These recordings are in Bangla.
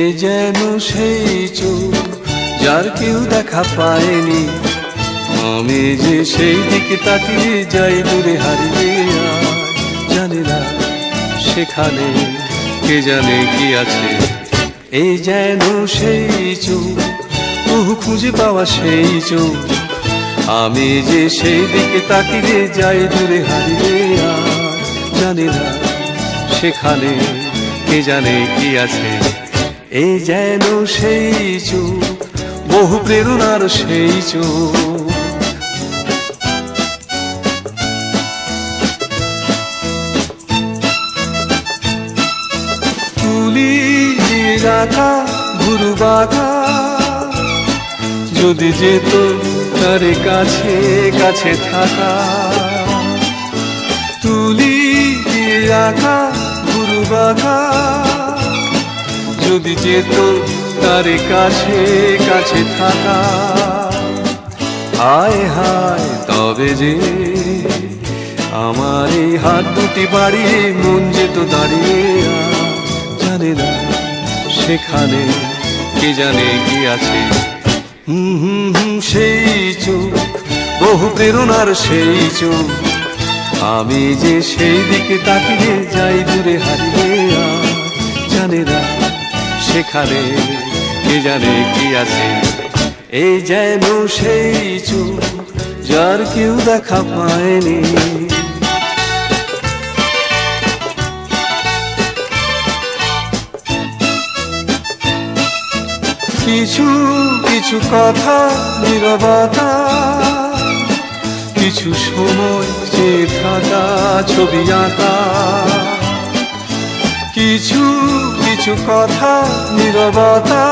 এ যেন সেই চোখ যার কেউ দেখা পায়নি। আমি যে সেই দিকে তাকিয়ে যাই দূরে হারিয়ে, আর জানি না সেখানে কে জানে কি আছে। এই যেন সেই চোখ, বহু খুঁজে পাওয়া সেই চোখ। আমি যে সেই দিকে তাকিয়ে যাই দূরে হারিয়ে, আর জানি না সেখানে কে জানে কি আছে। এই যেন সেই চোখ, বহু প্রেরণার সেই চোখ। তুলি দিয়ে রাখা ভুরু বাঁধা যদি যেত তার কাছে কাছে থাকা। তুলি দিয়ে রাখা ভুরু বাঁধা যদি যেত তার কাছে কাছে থাকা। হায় হায় তবে যে আমার এই হাত দুটি বাড়িয়ে মন যেত দাঁড়িয়ে, জানে না সেখানে কে জানে কি আছে। সেই চোখ, বহু প্রেরণার সেই চোখ। আমি যে সেই দিকে তাকিয়ে যাই দূরে হারিয়ে, জানে না সেখানে কে জানে কি আছে। এই যেন সেই চোখ যার কেউ দেখা পায়নি। কিছু কিছু কথা নীরবতা, কিছু সময় চেয়ে থাকা ছবি আঁকা। কিছু কিছু কথা নীরবতা,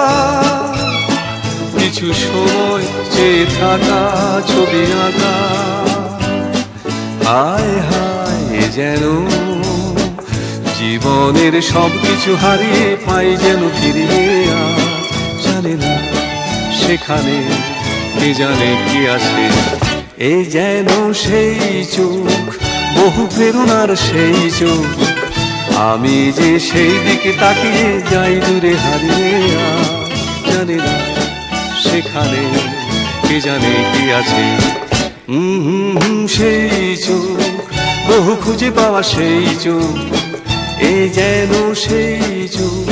কিছু সময় চেয়ে থাকা ছবি আঁকা। হায় হায় যেন জীবনের সব কিছু হারিয়ে পাই যেন ফিরিয়ে, জানে না সেখানে কে জানে কি আছে। এই যেন সেই চোখ, বহু প্রেরণার সেই চোখ। আমি যে সেই দিকে তাকিয়ে যাই দূরে হারিয়ে, জানে না সেখানে কে জানে কি আছে। সেই চোখ, বহু খুঁজে পাওয়া সেই চোখ। এই যেন সেই চোখ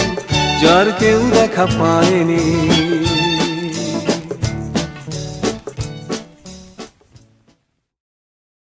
যার কেউ দেখা পায়নি।